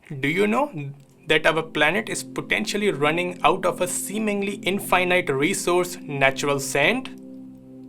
Do you know that our planet is potentially running out of a seemingly infinite resource, natural sand?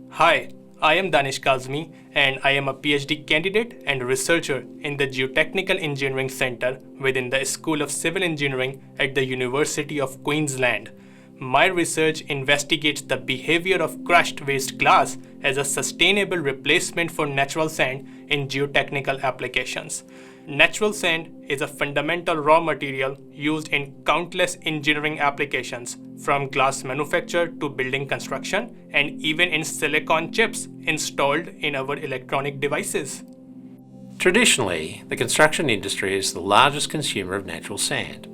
Hi, I am Danish Kazmi and I am a PhD candidate and researcher in the Geotechnical Engineering Center within the School of Civil Engineering at the University of Queensland. My research investigates the behavior of crushed waste glass as a sustainable replacement for natural sand in geotechnical applications. Natural sand is a fundamental raw material used in countless engineering applications, from glass manufacture to building construction, and even in silicon chips installed in our electronic devices. Traditionally, the construction industry is the largest consumer of natural sand.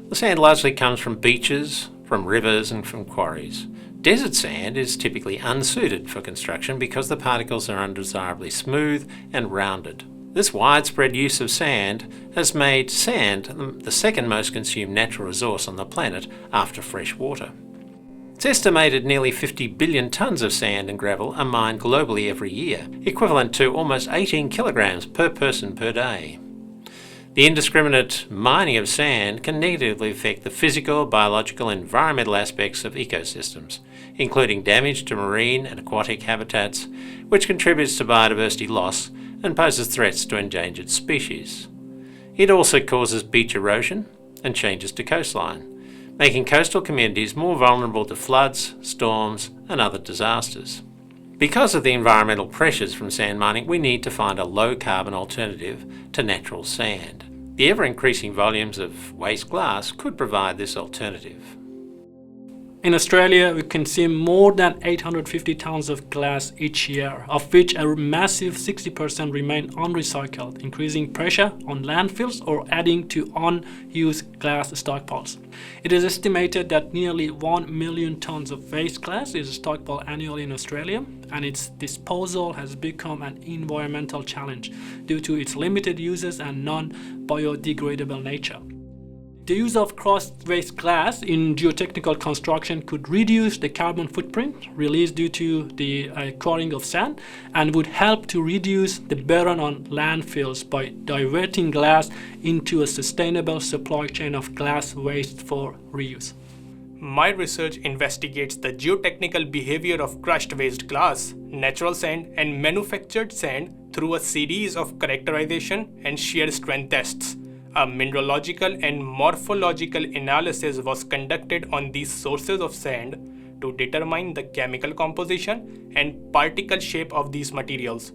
The sand largely comes from beaches, from rivers and from quarries. Desert sand is typically unsuited for construction because the particles are undesirably smooth and rounded. This widespread use of sand has made sand the second most consumed natural resource on the planet after fresh water. It's estimated nearly 50 billion tonnes of sand and gravel are mined globally every year, equivalent to almost 18 kilograms per person per day. The indiscriminate mining of sand can negatively affect the physical, biological, and environmental aspects of ecosystems, including damage to marine and aquatic habitats, which contributes to biodiversity loss and poses threats to endangered species. It also causes beach erosion and changes to coastline, making coastal communities more vulnerable to floods, storms, and other disasters. Because of the environmental pressures from sand mining, we need to find a low-carbon alternative to natural sand. The ever-increasing volumes of waste glass could provide this alternative. In Australia, we consume more than 850 tons of glass each year, of which a massive 60% remain unrecycled, increasing pressure on landfills or adding to unused glass stockpiles. It is estimated that nearly 1 million tons of waste glass is stockpiled annually in Australia, and its disposal has become an environmental challenge due to its limited uses and non-biodegradable nature. The use of crushed waste glass in geotechnical construction could reduce the carbon footprint released due to the quarrying of sand and would help to reduce the burden on landfills by diverting glass into a sustainable supply chain of glass waste for reuse. My research investigates the geotechnical behavior of crushed waste glass, natural sand, and manufactured sand through a series of characterization and shear strength tests. A mineralogical and morphological analysis was conducted on these sources of sand to determine the chemical composition and particle shape of these materials.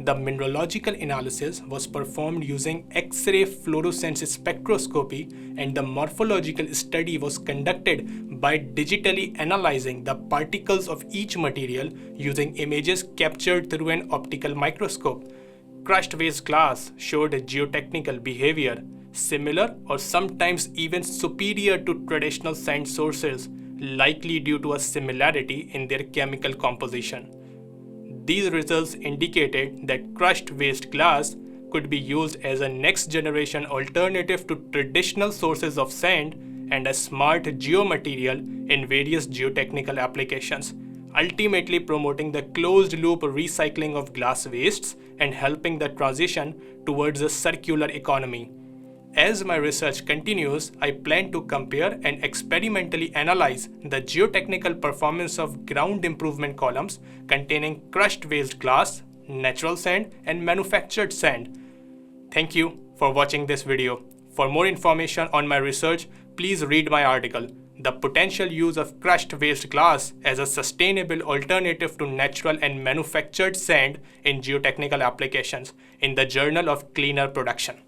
The mineralogical analysis was performed using X-ray fluorescence spectroscopy, and the morphological study was conducted by digitally analyzing the particles of each material using images captured through an optical microscope. Crushed waste glass showed a geotechnical behavior similar or sometimes even superior to traditional sand sources, likely due to a similarity in their chemical composition. These results indicated that crushed waste glass could be used as a next-generation alternative to traditional sources of sand and a smart geomaterial in various geotechnical applications, ultimately promoting the closed-loop recycling of glass wastes and helping the transition towards a circular economy. As my research continues, I plan to compare and experimentally analyze the geotechnical performance of ground improvement columns containing crushed waste glass, natural sand, and manufactured sand. Thank you for watching this video. For more information on my research, please read my article, The Potential Use of Crushed Waste Glass as a Sustainable Alternative to Natural and Manufactured Sand in Geotechnical Applications, in the Journal of Cleaner Production.